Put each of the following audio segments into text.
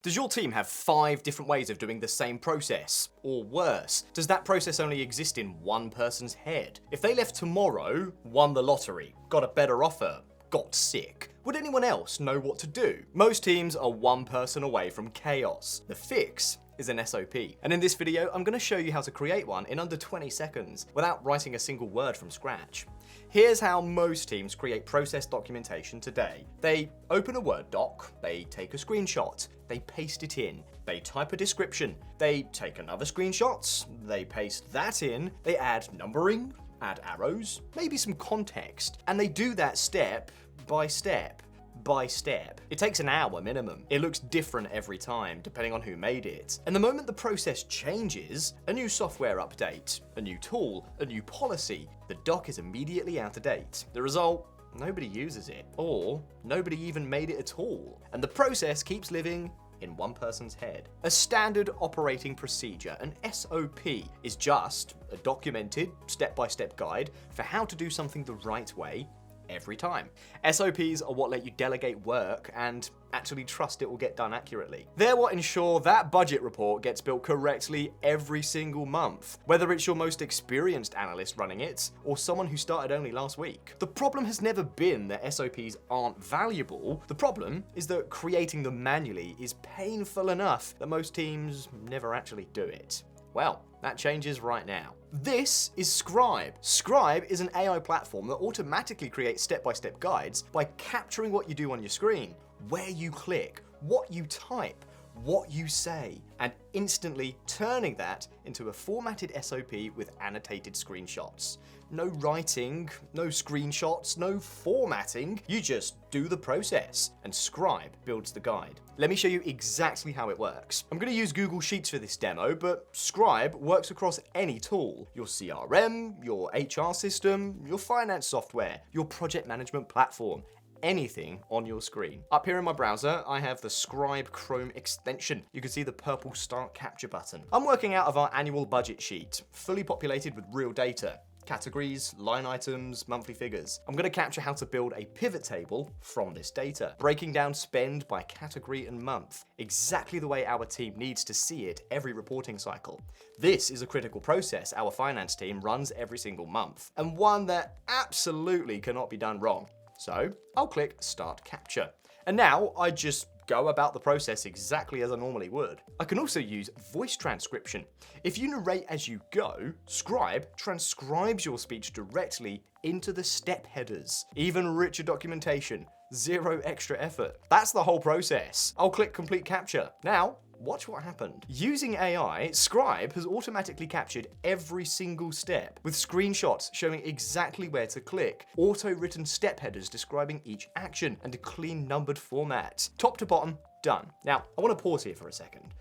Does your team have 5 different ways of doing the same process? Or worse, does that process only exist in one person's head? If they left tomorrow, won the lottery, got a better offer, got sick, would anyone else know what to do? Most teams are one person away from chaos. The fix is an SOP. And in this video, I'm going to show you how to create one in under 20 seconds without writing a single word from scratch. Here's how most teams create process documentation today. They open a Word doc, they take a screenshot, they paste it in, they type a description, they take another screenshot, they paste that in, they add numbering, add arrows, maybe some context, and they do that step by step. By step. It takes an hour minimum. It looks different every time, depending on who made it. And the moment the process changes, a new software update, a new tool, a new policy, the doc is immediately out of date. The result? Nobody uses it, or nobody even made it at all. And the process keeps living in one person's head. A standard operating procedure, an SOP, is just a documented, step-by-step guide for how to do something the right way every time. SOPs are what let you delegate work and actually trust it will get done accurately. They're what ensure that budget report gets built correctly every single month, whether it's your most experienced analyst running it or someone who started only last week. The problem has never been that SOPs aren't valuable. The problem is that creating them manually is painful enough that most teams never actually do it. Well, that changes right now. This is Scribe. Scribe is an AI platform that automatically creates step-by-step guides by capturing what you do on your screen, where you click, what you type, what you say, and instantly turning that into a formatted SOP with annotated screenshots. No writing, no screenshots, no formatting. You just do the process, and Scribe builds the guide. Let me show you exactly how it works. I'm going to use Google Sheets for this demo, but Scribe works across any tool. Your CRM, your HR system, your finance software, your project management platform, anything on your screen. Up here in my browser, I have the Scribe Chrome extension. You can see the purple Start Capture button. I'm working out of our annual budget sheet, fully populated with real data. Categories, line items, monthly figures. I'm going to capture how to build a pivot table from this data, breaking down spend by category and month, exactly the way our team needs to see it every reporting cycle. This is a critical process our finance team runs every single month, and one that absolutely cannot be done wrong. So I'll click Start Capture. And now I just go about the process exactly as I normally would. I can also use voice transcription. If you narrate as you go, Scribe transcribes your speech directly into the step headers. Even richer documentation, zero extra effort. That's the whole process. I'll click Complete Capture. Now, watch what happened. Using AI, Scribe has automatically captured every single step, with screenshots showing exactly where to click, auto-written step headers describing each action, and a clean numbered format. Top to bottom, done. Now, I want to pause here for a second.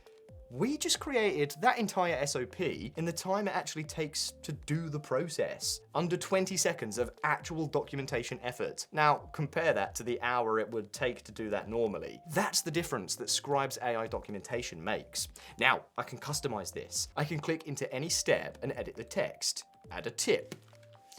We just created that entire SOP in the time it actually takes to do the process. Under 20 seconds of actual documentation effort. Now, compare that to the hour it would take to do that normally. That's the difference that Scribe's AI documentation makes. Now, I can customize this. I can click into any step and edit the text, add a tip,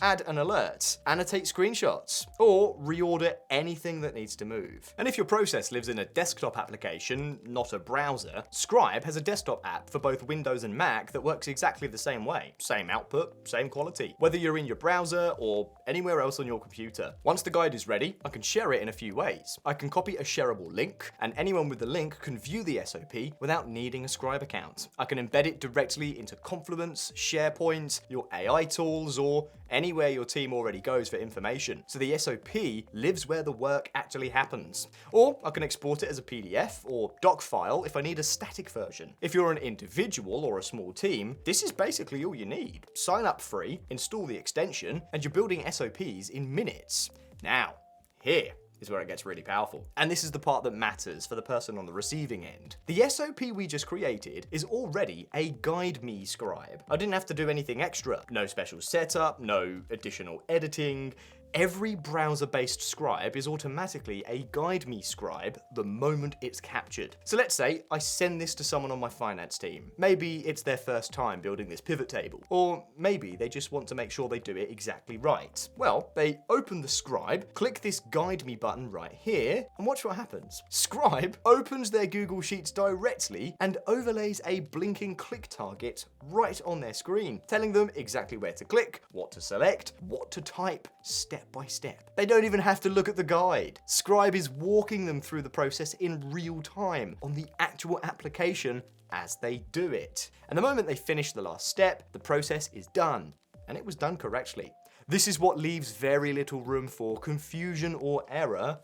add an alert, annotate screenshots, or reorder anything that needs to move. And if your process lives in a desktop application, not a browser, Scribe has a desktop app for both Windows and Mac that works exactly the same way. Same output, same quality, whether you're in your browser or anywhere else on your computer. Once the guide is ready, I can share it in a few ways. I can copy a shareable link, and anyone with the link can view the SOP without needing a Scribe account. I can embed it directly into Confluence, SharePoint, your AI tools, or anywhere your team already goes for information. So the SOP lives where the work actually happens. Or I can export it as a PDF or doc file if I need a static version. If you're an individual or a small team, this is basically all you need. Sign up free, install the extension, and you're building SOPs in minutes. Now, here is where it gets really powerful. And this is the part that matters for the person on the receiving end. The SOP we just created is already a guide me Scribe. I didn't have to do anything extra. No special setup, no additional editing. Every browser-based scribe is automatically a guide me scribe the moment it's captured. So let's say I send this to someone on my finance team. Maybe it's their first time building this pivot table, or maybe they just want to make sure they do it exactly right. Well, they open the Scribe, click this guide me button right here, and watch what happens. Scribe opens their Google Sheets directly and overlays a blinking click target right on their screen, telling them exactly where to click, what to select, what to type, step by step. They don't even have to look at the guide. Scribe is walking them through the process in real time on the actual application as they do it. And the moment they finish the last step, the process is done. And it was done correctly. This is what leaves very little room for confusion or error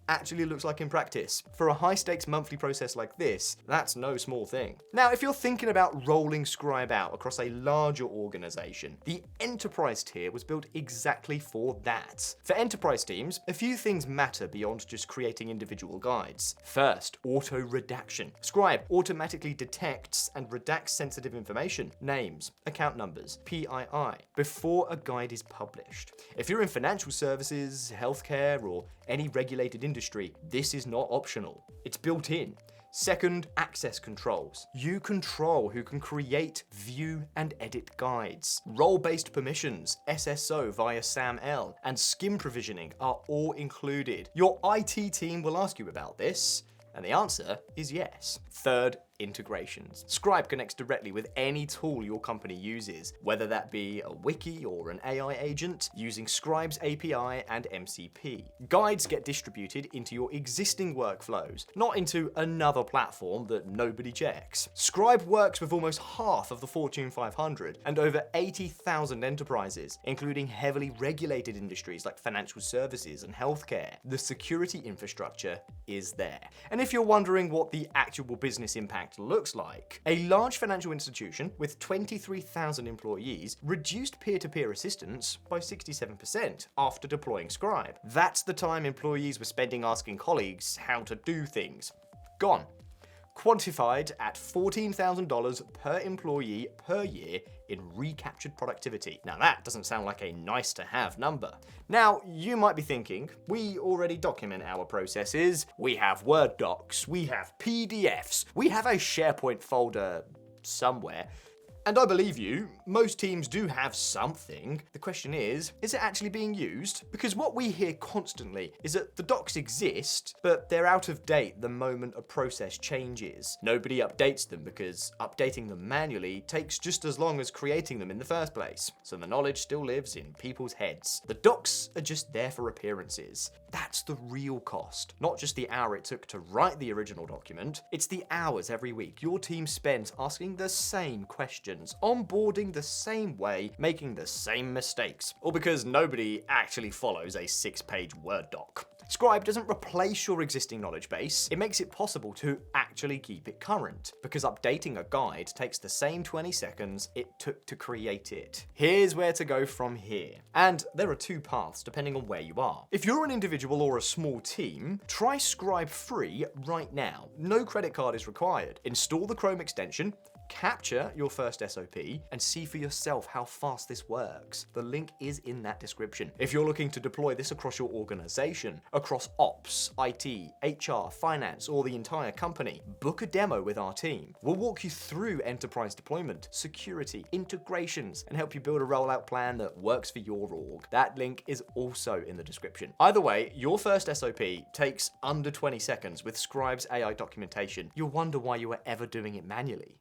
actually looks like in practice. For a high-stakes monthly process like this, that's no small thing. Now, if you're thinking about rolling Scribe out across a larger organization, the enterprise tier was built exactly for that. For enterprise teams, a few things matter beyond just creating individual guides. First, auto-redaction. Scribe automatically detects and redacts sensitive information, names, account numbers, PII, before a guide is published. If you're in financial services, healthcare, or any regulated industry, this is not optional. It's built in. Second, access controls. You control who can create, view, and edit guides. Role-based permissions, SSO via SAML, and skim provisioning are all included. Your IT team will ask you about this, and the answer is yes. Third, integrations. Scribe connects directly with any tool your company uses, whether that be a wiki or an AI agent, using Scribe's API and MCP. Guides get distributed into your existing workflows, not into another platform that nobody checks. Scribe works with almost half of the Fortune 500 and over 80,000 enterprises, including heavily regulated industries like financial services and healthcare. The security infrastructure is there. And if you're wondering what the actual business impact looks like, a large financial institution with 23,000 employees reduced peer-to-peer assistance by 67% after deploying Scribe. That's the time employees were spending asking colleagues how to do things. Gone. Quantified at $14,000 per employee per year in recaptured productivity. Now that doesn't sound like a nice to have number. Now, you might be thinking, we already document our processes, we have Word docs, we have PDFs, we have a SharePoint folder somewhere. And I believe you, most teams do have something. The question is it actually being used? Because what we hear constantly is that the docs exist, but they're out of date the moment a process changes. Nobody updates them because updating them manually takes just as long as creating them in the first place. So the knowledge still lives in people's heads. The docs are just there for appearances. That's the real cost. Not just the hour it took to write the original document, it's the hours every week your team spends asking the same questions, onboarding the same way, making the same mistakes, all because nobody actually follows a 6-page Word doc. Scribe doesn't replace your existing knowledge base, it makes it possible to actually keep it current, because updating a guide takes the same 20 seconds it took to create it. Here's where to go from here. And there are two paths depending on where you are. If you're an individual or a small team, try Scribe free right now. No credit card is required. Install the Chrome extension, capture your first SOP, and see for yourself how fast this works. The link is in that description. If you're looking to deploy this across your organization, across ops, IT, HR, finance, or the entire company, book a demo with our team. We'll walk you through enterprise deployment, security, integrations, and help you build a rollout plan that works for your org. That link is also in the description. Either way, your first SOP takes under 20 seconds with Scribe's AI documentation. You'll wonder why you were ever doing it manually.